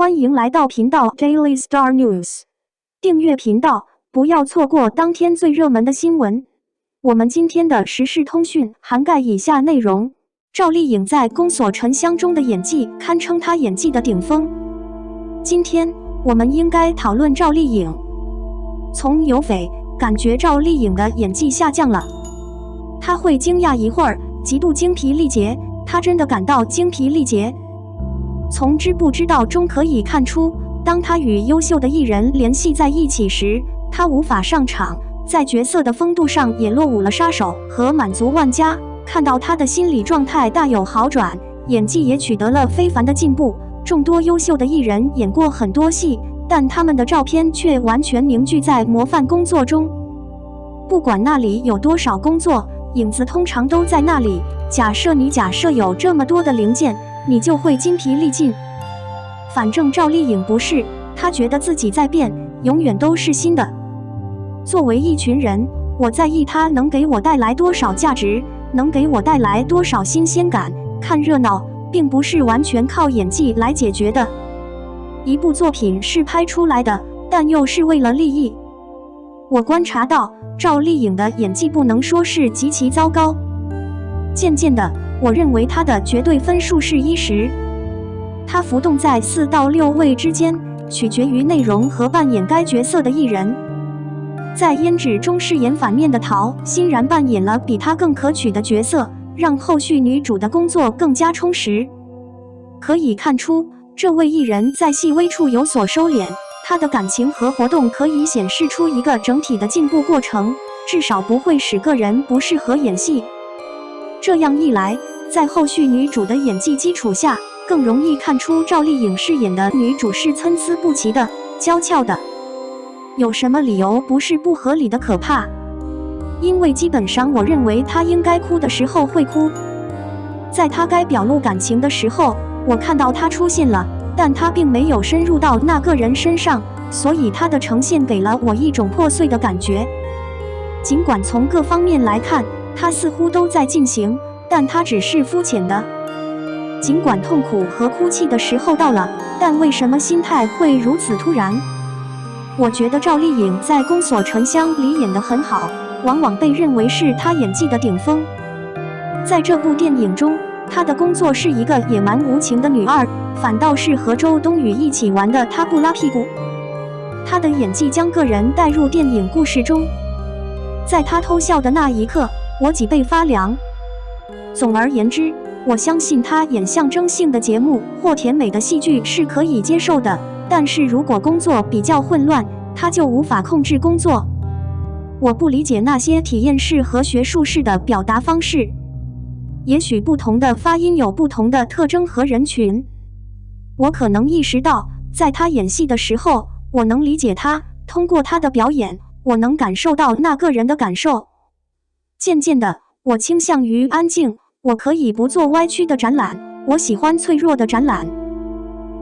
欢迎来到频道 Daily Star News， 订阅频道，不要错过当天最热门的新闻。我们今天的时事通讯涵盖以下内容：赵丽颖在《宫锁沉香》中的演技堪称她演技的顶峰。今天我们应该讨论赵丽颖。从有翡感觉赵丽颖的演技下降了，她会惊讶一会儿，极度精疲力竭，她真的感到精疲力竭。从知不知道中可以看出，当他与优秀的艺人联系在一起时，他无法上场，在角色的风度上也落伍了杀手和满足玩家。看到他的心理状态大有好转，演技也取得了非凡的进步。众多优秀的艺人演过很多戏，但他们的照片却完全凝聚在模范工作中。不管那里有多少工作，影子通常都在那里。假设有这么多的零件，你就会筋疲力尽。反正赵丽颖不是，她觉得自己在变，永远都是新的。作为一群人，我在意她能给我带来多少价值，能给我带来多少新鲜感。看热闹，并不是完全靠演技来解决的。一部作品是拍出来的，但又是为了利益。我观察到赵丽颖的演技不能说是极其糟糕。渐渐的，我认为她的绝对分数是10，她浮动在4到6位之间，取决于内容和扮演该角色的艺人。在胭脂中饰演反面的陶欣然扮演了比她更可取的角色，让后续女主的工作更加充实。可以看出，这位艺人在细微处有所收敛，她的感情和活动可以显示出一个整体的进步过程，至少不会使个人不适合演戏。这样一来，在后续女主的演技基础下，更容易看出赵丽颖饰演的女主是参差不齐的、娇俏的。有什么理由不是不合理的可怕？因为基本上我认为她应该哭的时候会哭，在她该表露感情的时候，我看到她出现了，但她并没有深入到那个人身上，所以她的呈现给了我一种破碎的感觉。尽管从各方面来看，他似乎都在进行，但他只是肤浅的。尽管痛苦和哭泣的时候到了，但为什么心态会如此突然？我觉得赵丽颖在《宫锁沉香》里演得很好，往往被认为是她演技的顶峰。在这部电影中，她的工作是一个野蛮无情的女二，反倒是和周冬雨一起玩的她不拉屁股。她的演技将个人带入电影故事中，在她偷笑的那一刻，我脊背发凉。总而言之，我相信他演象征性的节目或甜美的戏剧是可以接受的，但是如果工作比较混乱，他就无法控制工作。我不理解那些体验式和学术式的表达方式。也许不同的发音有不同的特征和人群。我可能意识到，在他演戏的时候，我能理解他，通过他的表演，我能感受到那个人的感受。渐渐的，我倾向于安静，我可以不做歪曲的展览，我喜欢脆弱的展览。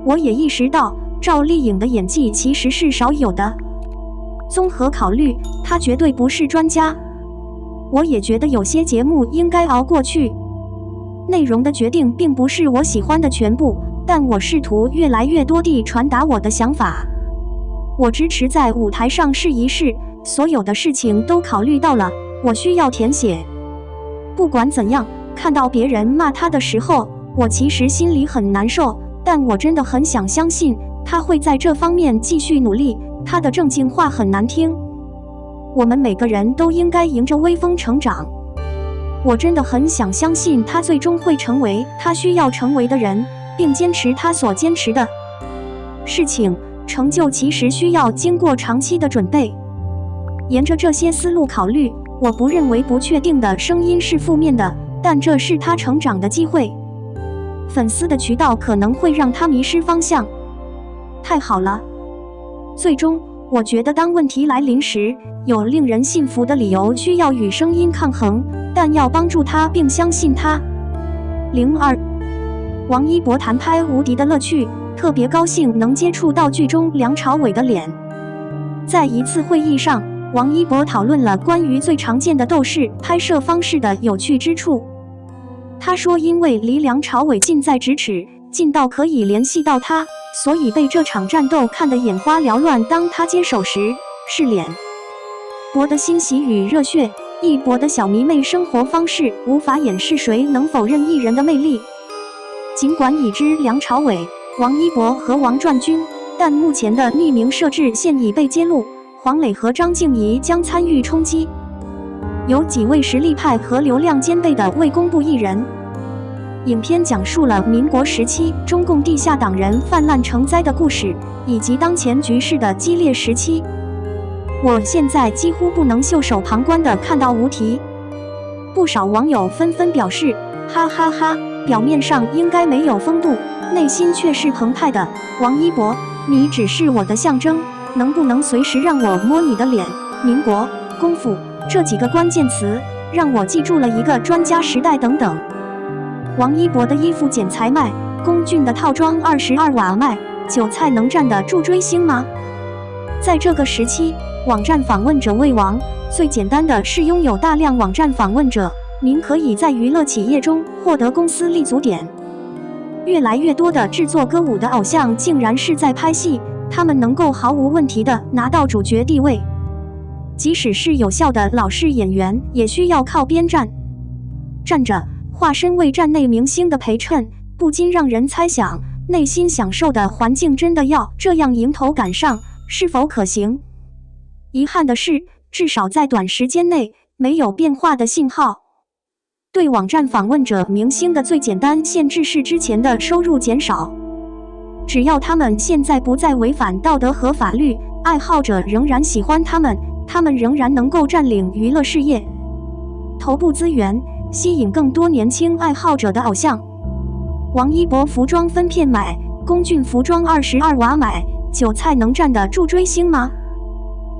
我也意识到，赵丽颖的演技其实是少有的。综合考虑，她绝对不是专家。我也觉得有些节目应该熬过去。内容的决定并不是我喜欢的全部，但我试图越来越多地传达我的想法。我支持在舞台上试一试，所有的事情都考虑到了。我需要填写。不管怎样，看到别人骂他的时候，我其实心里很难受，但我真的很想相信他会在这方面继续努力。他的正经话很难听。我们每个人都应该迎着微风成长。我真的很想相信他最终会成为他需要成为的人，并坚持他所坚持的事情。成就其实需要经过长期的准备。沿着这些思路考虑，我不认为不确定的声音是负面的，但这是他成长的机会。粉丝的渠道可能会让他迷失方向。太好了。最终，我觉得当问题来临时，有令人信服的理由需要与声音抗衡，但要帮助他并相信他。02王一博谈拍《无敌的乐趣》，特别高兴能接触到剧中梁朝伟的脸。在一次会议上，王一博讨论了关于最常见的斗士拍摄方式的有趣之处。他说，因为离梁朝伟近在咫尺，近到可以联系到他，所以被这场战斗看得眼花缭乱。当他接手时，是脸博的欣喜与热血，一博的小迷妹生活方式无法掩饰谁能否认艺人的魅力。尽管已知梁朝伟、王一博和王传君，但目前的匿名设置现已被揭露，黄磊和张婧仪将参与冲击。有几位实力派和流量兼备的未公布艺人。影片讲述了民国时期中共地下党人泛滥成灾的故事，以及当前局势的激烈时期。我现在几乎不能袖手旁观地看到无题。不少网友纷纷表示，哈哈哈，表面上应该没有风度，内心却是澎湃的。王一博，你只是我的象征，能不能随时让我摸你的脸？民国、功夫这几个关键词，让我记住了一个专家时代等等。王一博的衣服剪裁卖，龚俊的套装22瓦卖，韭菜能站得住追星吗？在这个时期，网站访问者为王，最简单的是拥有大量网站访问者，您可以在娱乐企业中获得公司立足点。越来越多的制作歌舞的偶像竟然是在拍戏，他们能够毫无问题地拿到主角地位。即使是有效的老式演员，也需要靠边站。站着化身为站内明星的陪衬，不禁让人猜想，内心享受的环境真的要这样迎头赶上，是否可行？遗憾的是，至少在短时间内没有变化的信号。对网站访问者明星的最简单限制是之前的收入减少，只要他们现在不再违反道德和法律，爱好者仍然喜欢他们，他们仍然能够占领娱乐事业。头部资源吸引更多年轻爱好者的偶像。王一博服装分片买，龚俊服装22瓦买，韭菜能站得住追星吗？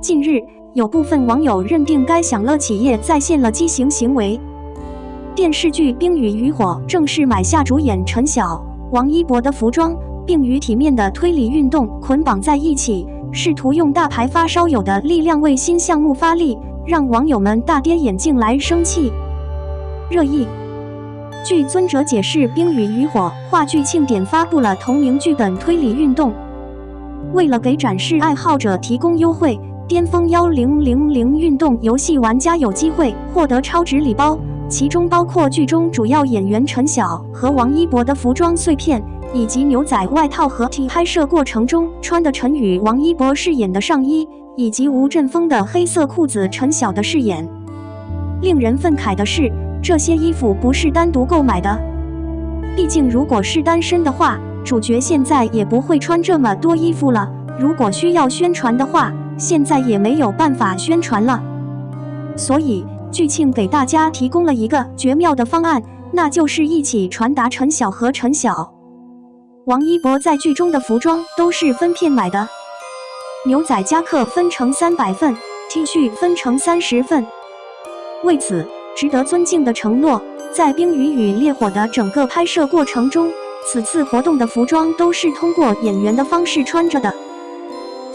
近日，有部分网友认定该享乐企业再现了畸形行为。电视剧《冰与渔火》正式买下主演陈晓、王一博的服装，并与体面的推理运动捆绑在一起，试图用大牌发烧友的力量为新项目发力，让网友们大跌眼镜来生气。热议。据尊者解释，《冰与渔火》话剧庆典发布了同名剧本推理运动，为了给展示爱好者提供优惠，巅峰1000运动游戏玩家有机会获得超值礼包，其中包括剧中主要演员陈晓和王一博的服装碎片，以及牛仔外套和 T 拍摄过程中穿的陈宇王一博饰演的上衣，以及吴镇峰的黑色裤子陈晓的饰演。令人愤慨的是，这些衣服不是单独购买的，毕竟如果是单身的话，主角现在也不会穿这么多衣服了，如果需要宣传的话，现在也没有办法宣传了。所以剧庆给大家提供了一个绝妙的方案，那就是一起传达陈晓和陈晓、王一博在剧中的服装都是分片买的，牛仔夹克分成300份， T 恤分成30份。为此，值得尊敬的承诺，在《冰与烈火》的整个拍摄过程中，此次活动的服装都是通过演员的方式穿着的。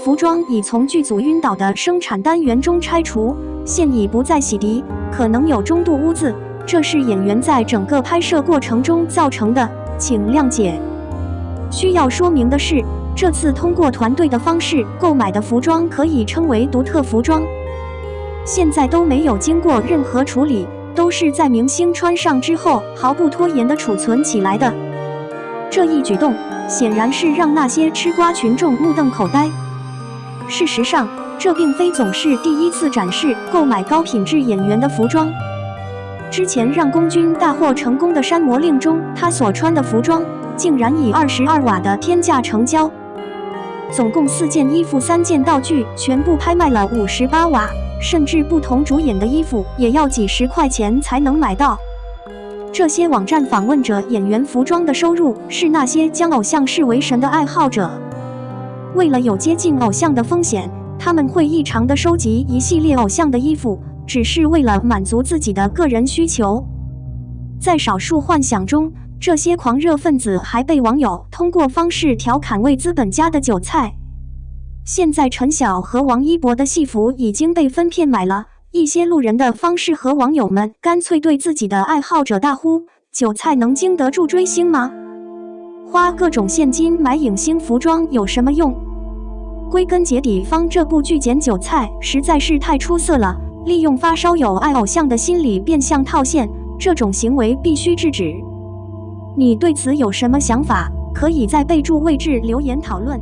服装已从剧组晕倒的生产单元中拆除，现已不再洗涤，可能有中度污渍，这是演员在整个拍摄过程中造成的，请谅解。需要说明的是，这次通过团队的方式购买的服装可以称为独特服装，现在都没有经过任何处理，都是在明星穿上之后毫不拖延地储存起来的。这一举动显然是让那些吃瓜群众目瞪口呆。事实上，这并非总是第一次展示购买高品质演员的服装。之前让龚俊大获成功的《山魔令》中，他所穿的服装竟然以22瓦的天价成交，总共4件衣服3件道具全部拍卖了58瓦，甚至不同主演的衣服也要几十块钱才能买到。这些网站访问者演员服装的收入是那些将偶像视为神的爱好者，为了有接近偶像的风险，他们会异常地收集一系列偶像的衣服，只是为了满足自己的个人需求。在少数幻想中，这些狂热分子还被网友通过方式调侃为资本家的韭菜。现在陈晓和王一博的戏服已经被分片买了，一些路人的方式和网友们干脆对自己的爱好者大呼：韭菜能经得住追星吗？花各种现金买影星服装有什么用？归根结底，方这部剧捡韭菜实在是太出色了，利用发烧友爱偶像的心理变相套现，这种行为必须制止。你对此有什么想法？可以在备注位置留言讨论。